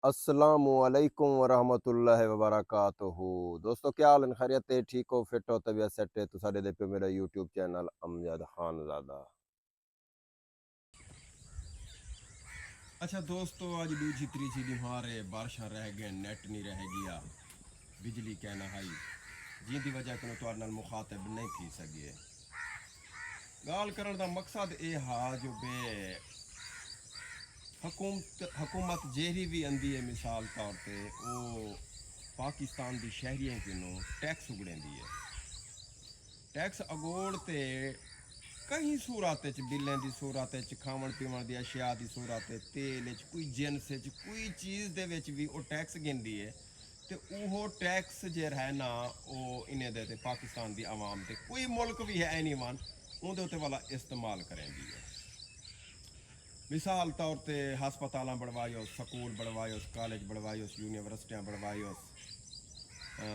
अस्सलामुअलैकुम वरहमतुल्लाहि वबरकातुहू। दोस्तों क्या हाल है, खैरियत है, ठीक हो, फिट हो, तबीयत सेट है तो साढ़े दे पे मेरा यूट्यूब चैनल अमजद खान ज़ादा। अच्छा दोस्तों, आज दूजी तीसरी दिहारे बारिशां रह गए, नेट नहीं रह गया, बिजली कहना हाई जिंदी वजह को तुहाडे नाल मुखातब नहीं थी सके। गाल करन दा मकसद ये हा जो बे हुकूमत जेरी भी आंदी है, मिसाल तौर पे वो पाकिस्तान दी शहरियों को टैक्स उगड़ेंदी है। टैक्स अगोड़ते कई सूरत बिलें की सूरत खावन पीवन की अशिया की सूरत तेल कोई जिनस कोई चीज़ दे विच भी वो टैक्स गिनती है। तो वो टैक्स जो है ना वो इन्हें दे पाकिस्तान की आवाम से कोई मुल्क भी है एनी वन उनके उत्ते वाला इस्तेमाल करेंदी है। मिसाल तौर पर हस्पताल बनवायो, स्कूल बनवायो, कॉलेज बनवायो, यूनिवर्सिटियाँ बनवायो,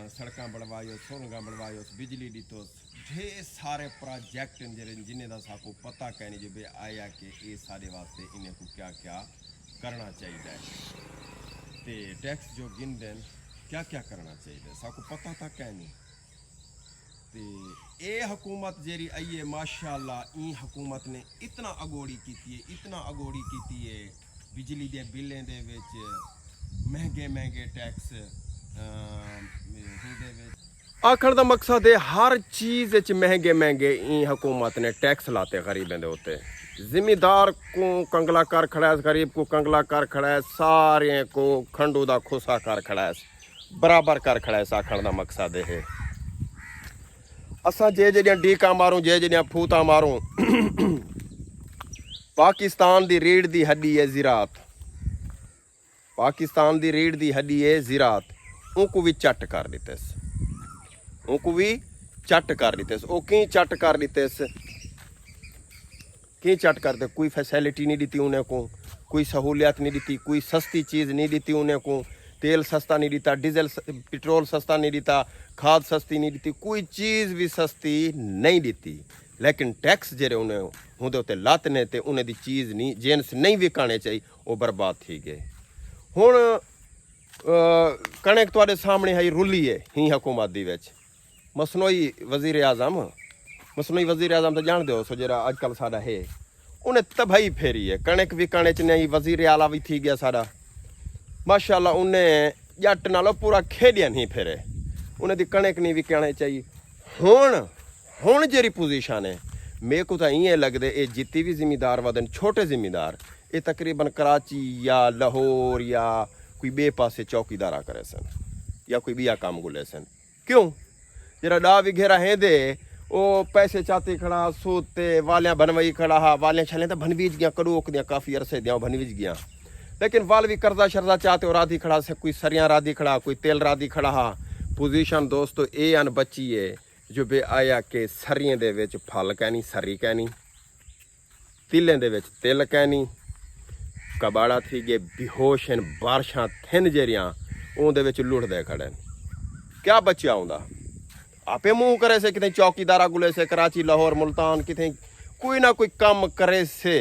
सड़क बनवायो, सुरंगा बनवायो, बिजली दीतोस, ढेर सारे प्रोजेक्ट जिन्हें का साको पता कहने जो बे आया कि ये सारे वास्ते इन्हें को क्या क्या करना चाहिए। तो टैक्स जो गिन देन क्या क्या करना चाहिए साको पता था कहनी। तो ये हुकूमत जेरी आई है माशाअल्लाह, ई हुकूमत ने इतना अगोड़ी की है, इतना अगोड़ी की है। बिजली के बिलें दे विच महंगे महंगे टैक्स आखिर का मकसद है हर चीज़ महंगे महंगे ई हुकूमत ने टैक्स लाते गरीबों के उत्ते। जिमीदार को कंगला कर खड़ा है, गरीब को कंगला कर खड़ा है, सारे को खंडू का खुसा कर खड़ा है, बराबर कर खड़ा है। आखिर का मकसद है असा जे जड़ियाँ डीका मारूँ, जे जड़ियाँ फूता मारूँ, पाकिस्तान की रीढ़ की हड्डी है ज़राअत। पाकिस्तान की रीढ़ की हड्डी है ज़राअत। उनको भी चट कर दिते, उनको भी चट कर दिते। वो की चट कर दिते, की चट करते, कोई फैसिलिटी नहीं दी उन्हें को, कोई सहूलियत नहीं दी, कोई सस्ती चीज़ नहीं दी उन्हें को। तेल सस्ता नहीं दिता, डीजल पेट्रोल सस्ता नहीं दिता, खाद सस्ती नहीं दी, कोई चीज़ भी सस्ती नहीं दी। लेकिन टैक्स जेरे उन्हें होंदे उत्ते लातने ते उन्हें दी चीज़ नहीं जिनस नहीं विकाने चाहिए वो बर्बाद थी गए। हुण कणक तुहाडे सामने है रुली है ही हुकूमत दी विच मसनोई वजीर आज़म। मसनोई वजीर आज़म तो जान दो सो जरा अजकल साडा है उन्हें तबाही फेरी है। कणक विकाने च नहीं, वजीर आला भी थी गया साडा माशाअल्लाह। उन्हें जट नालों पूरा खेडिया नहीं फेरे, उन्हें दी कणक नहीं विकाने चाहिए। हुण जेरी पोजीशन है मेरे को तो इं लगदे ये जितनी भी जिमीदार वदन छोटे जिमीदार ये तकरीबन कराची या लाहौर या कोई बे पासे चौकीदारा करे सन या कोई बिया काम गुले सन। क्यों जरा डा विघेरा है दे वो पैसे चाहते खड़ा सोते वालियाँ बनवाई खड़ा हा, वालियाँ छलें तो बनवीज गया कड़ोक दिया, काफ़ी अरसे दिया बनवीज गया। लेकिन वाल भी कर्जा शर्जा चाहते और राधी खड़ा से, कोई सरियाँ राधी खड़ा, कोई तेल राधी खड़ा हा। पोजीशन दोस्तों ये अन बची है जो बे आया कि सरियें दे विच फल कहनी, सरी कहनी, तिलें दे विच तिल कहनी, कबाड़ा थी गए बेहोश हैं, बारिशां थिन जेरियां उनदे विच लुढ़दे खड़े। क्या बच्चा आउंदा आपे मुँह करे से, कितें चौकीदारा गुले से, कराची लाहौर मुल्तान कितें कोई ना कोई काम करे से।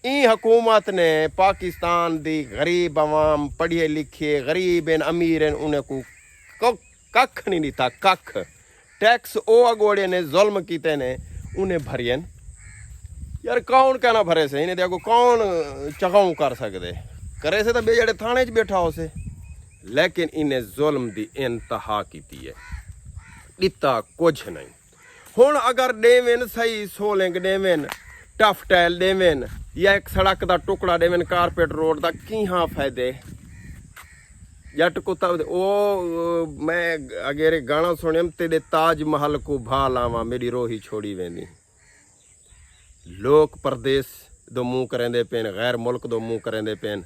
ई हुकूमत ने पाकिस्तान दी गरीब अवाम पढ़िए लिखे गरीब हैं अमीर हैं उन्हें को कख नहीं दिता, कख। टैक्स ओ अगोड़े ने जुल्म किते ने उन्हें भरियन यार कौन कहना भरे से, इन्हें देखो कौन चगाऊ कर सकते करे से तो बेजड़े थाने च बैठा हो से। लेकिन इन्हें जुल्म दी इंतहा की है, दिता कुछ नहीं। हुण अगर देवेन सही soling Deven, tough tile Deven या एक सड़क का टुकड़ा देवेन कारपेट रोड का की हाँ फायदे जट को तब ओ मैं अगेरे गाना सुनियम तेरे ताजमहल को भा लावा मेरी रोही छोड़ी वेंदी। लोग परदेस दो मुँह करेंदे पेन, गैर मुल्क दो मुँह करेंदे पेन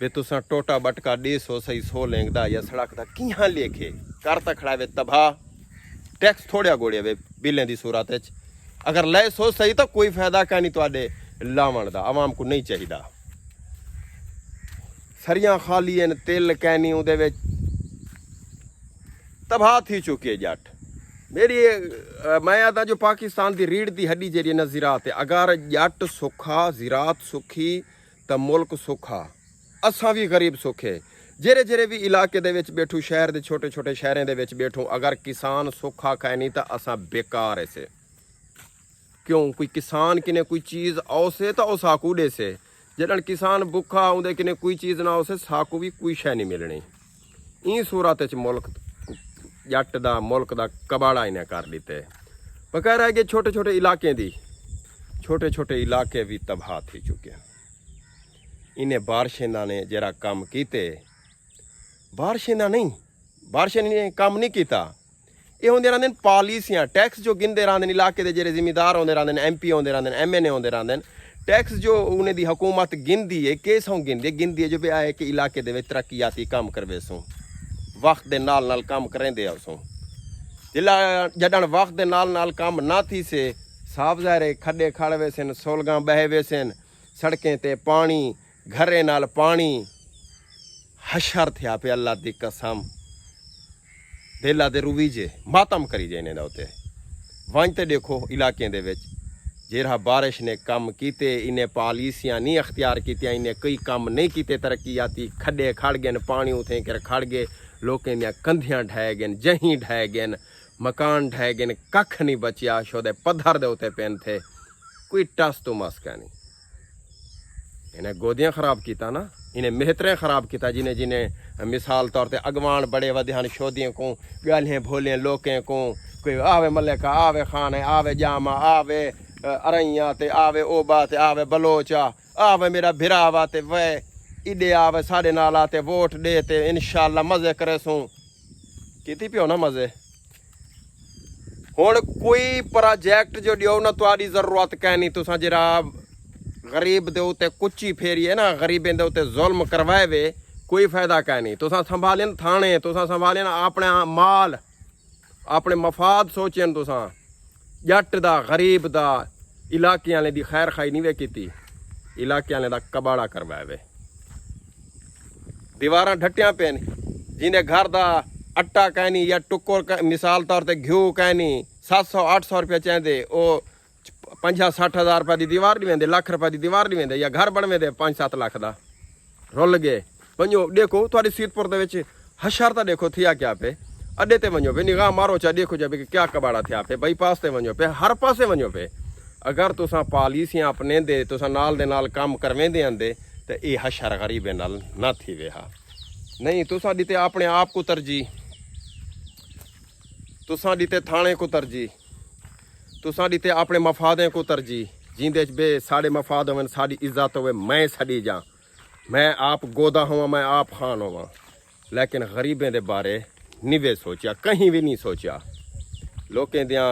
वे तुसा टोटा बटका 150 सही 100 लेंगदा या सड़क दा किहाँ लेखे करता खड़ा वे तबाह। टैक्स थोड़ा गोड़िया वे बिलें दी सूरत च अगर ले सो सही तो कोई फायदा क्या नहीं तुहाडे लावण दा, आवाम को नहीं चाहिए। सरियां खाली हैं, तेल कहनी उहदे विच तबाह थी चुकी है जट। मेरी मैं आता जो पाकिस्तान की रीढ़ की हड्डी जी न ज़राअत है। अगर जट सुखा ज़राअत सुखी तो मुल्क सुखा। असां भी गरीब सुखे जेरे भी इलाके दे विच बैठू शहर दे छोटे छोटे शहरें दे विच बैठू अगर किसान सुखा खाए नहीं तो असां बेकार है से क्यों कोई किसान किने कोई चीज़ आओसे तो ओ साकू दे से जडन किसान भुखा आउंदे किने कोई चीज़ ना आओसे साकू भी कोई शै नहीं मिलनी ई सूरत च मुल्क जट दा मुल्क दा कबाड़ा इन्हें कर दिते बगैर है कि छोटे छोटे इलाके दी छोटे छोटे इलाके भी तबाह थी चुके हैं इन्हें बारिशें ने जरा काम कीते बारिशें नहीं बारिशें ने काम नहीं किया ये होंगे रहते पॉलिसियां टैक्स जो गिनते रहते इलाके के जेरे जिमीदार आते रहते MP आते रहते MNA आते रहते टैक्स जो उन्हें दी हुकूमत गिनती है किस गिनती है जो भी आए कि इलाके दे तरक्याती काम करवे सो वक्त दे नाल काम करेंदे सो जिला जडन वक्त दे नाल काम ना थी से साफ ज़ाहिर खड्डे खड़ वेसन सोलगा बह वेसन सड़कें ते पानी घरे नाल पानी हशर थिया पे अल्लाह दी कसम दिला दे रुवीजे मातम करी जे इन्हें उत्ते वंजते देखो इलाके दे विच जेरा बारिश ने कम कीते इन्हें पॉलिसियां नहीं अख्तियार कीतियां इन्हें कई काम नहीं कीते तरक्याती खड्डे खड़ गए पानी उठे कर खड़ गए लोकें दियां कंधियां ढह गए जहीं ढह गए मकान ढह गए कख नहीं बचिया शोदे पत्थर दे उत्ते पेन थे कोई टस तो मस का नहीं इन्हें गोदियां खराब किया ना इन्हें मेहतरें खराब किया जिन्हें जिन्हें मिसाल तौर पर अगवान बड़े वध्यान शोदियों को गालियाँ भोलियाँ लोकें को कोई आवे मलिका आवे खान आवे जामा आवे अरैया ते आवे ओबा ते आवे बलोचा आवे मेरा भिरावा ते वह इडे आवे साढ़े नाल आते वोट दे ते इंशाल्लाह मजे करे सूं कीती पियो ना मजे हुण कोई प्रोजेक्ट जो दियो ना तुहाडी जरूरत कहनी तुसां जरा गरीब दे उत्ते कुच्ची फेरिए ना गरीबें दे उत्ते जुल्म करवाए वे कोई फायदा कै नहीं तुसां संभालेन थाने तुसां संभालेन अपने माल अपने मफाद सोचेन तुसां जट दा गरीब दा इलाके वाले दी खैर खाई नहीं वे कीती इलाके वाले दा कबाड़ा करवाए वे दीवारां ढट्टियां पेन जिन्हें घर दा आटा कहनी या टुक्कर मिसाल तौर पर घ्यू कहनी 700-800 रुपया चाहते वो 50-60 हज़ार रुपये की दीवार नहीं वेंदे लाख रुपये की दीवार नहीं वेंदे या घर बनवे दे 5-7 लाख का रुल गए वनो देखो थोड़ी सीतपुर के हशर तो देखो थिया क्या पे अड्डे ते वनो पे निगाह मारो चा देखो जा क्या कबाड़ा थिया पे बाईपास ते वनो पे हर पासे वनो पे अगर तुसा पॉलिसियां अपने दे तुसा नाल दे नाल काम करवेंदे आंदे तो ये हशर गरीबे नाल ना थी वेहा नहीं तुसा दीते अपने आप को तरजीह तुसा दीते थाने को तरजीह तुसा दीते अपने मफादे को तरजीह जिंदे बे साढ़े मफाद होवन साड़ी इज्जत होवे मैं सड़ी जा मैं आप गोदा होवां मैं आप खान होवां लेकिन गरीबें दे बारे नहीं वे सोचा कहीं भी नहीं सोचा लोकें दियां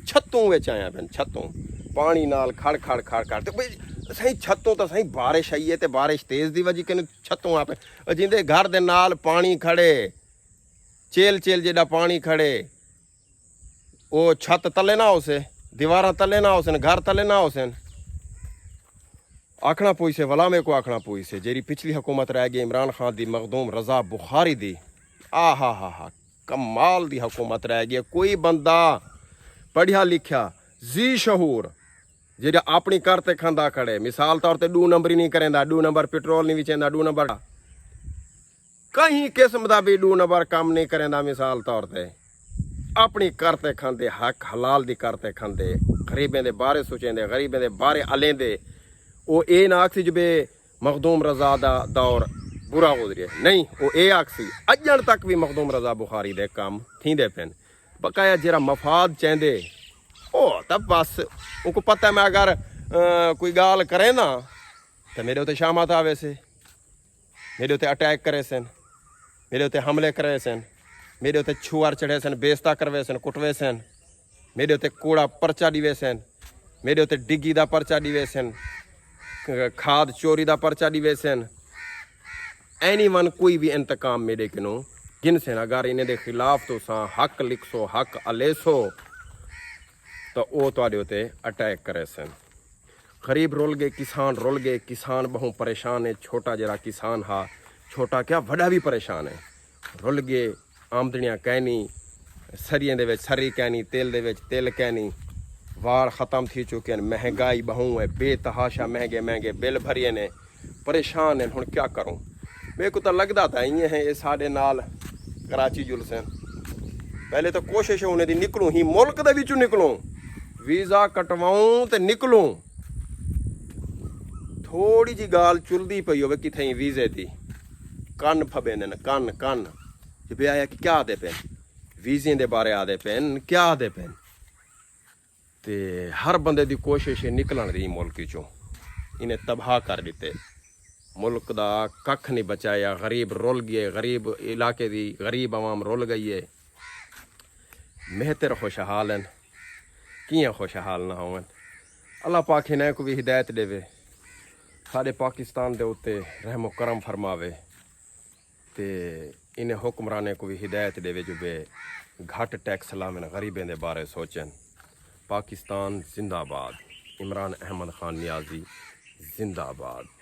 छत्तों विच आया पेन छत्तों पानी नाल खड़ खड़ खड़ खड़ ते बई सही छत्तों तो सही बारिश आई है ते बारिश तेज़ दी वजह कने छत्तों आप जिंदे घर दे नाल पानी खड़े चेल चेल जेड़ा पानी खड़े वो छत तले ना होसे दीवारां तले ना होसन घर तले ना होसन आखना पोई से वला मेरे को आखना पोई से जेरी पिछली हुकूमत रह गई इमरान खान दी मखदूम रजा बुखारी दी हा कमाल दी हुकूमत रह गई कोई बंदा पढ़िया लिखा जी शहूर जेड़ा अपनी करते खांदा खड़े मिसाल तौर पर 2 नंबर ही नहीं करेंदा 2 नंबर पेट्रोल नहीं विचेंदा 2 नंबर कहीं किस्म का भी 2 नंबर काम नहीं करेंदा मिसाल तौर पर अपनी करते खांदे हक हलाल दी करते खांदे गरीबें दे बारे सोचेंदे गरीबें दे बारे अलेंदे वो ये ना आखसी जबे मखदूम रजा दा दौर बुरा गुजरिए नहीं वो ये आखसी अजन तक भी मखदूम रजा बुखारी दे काम थींदे पेन बकाया जरा मफाद चेंदे ओ तब बस उनको पता है मैं अगर कोई गाल करे ना तो मेरे उत्ते शामत आवे से मेरे उत्ते अटैक करे सन मेरे उत्ते हमले करे सन मेरे उत्ते छुआर चढ़े सन बेस्ता करवे सन कुटवे सन मेरे उत्ते कूड़ा परचा दिवे सन मेरे उत्ते डिग्गी दा परचा दिवे सन खाद चोरी दा परचा दिवे सन एनीवन कोई भी इंतकाम मेरे किनो गिन सन अगर इन्हें दे खिलाफ तो सा हक लिखसो हक अलेसो तो वो तुहाडे उत्ते अटैक करे सन गरीब रुल गए किसान बहु परेशान है छोटा जरा किसान हा छोटा क्या वड़ा भी परेशान है रुल गए आमदनियां कहनी सरियें दे विच सरी कहनी तेल दे विच तेल कहनी वार ख़त्म थी चुके हैं महंगाई बहु है बेतहाशा महंगे महंगे बिल भरिए ने परेशान हैं हुण क्या करूं मेरे को तो लगदा था इं है ये साडे नाल कराची जुलसन पहले तो कोशिश है उन्हें दी निकलूं ही मुल्क दे विचों निकलूं वीज़ा कटवाऊं ते निकलूं थोड़ी जी गाल चुलदी पई होवे किथे वीज़े दी कन फबे ने कन कन जे आया कि क्या आदे पेन वीज़े दे बारे आदे पेन क्या आदे पेन ते हर बंदे दी कोशिश है निकलण दी मुल्क चों इन्हें तबाह कर दिते मुल्क दा कख नहीं बचाया गरीब रुल गए गरीब इलाके दी गरीब आवाम रुल गई है मेहतर खुशहाल हैं कियां खुशहाल ना होवन अल्लाह पाक इन्हें को भी हिदायत देवे साडे पाकिस्तान दे उत्ते रहमो करम फरमावे ते इन्हें हुक्मराने को भी हिदायत देवे जो बे घट टैक्स लावन गरीबें दे बारे सोचन पाकिस्तान जिंदाबाद इमरान अहमद खान नियाजी जिंदाबाद।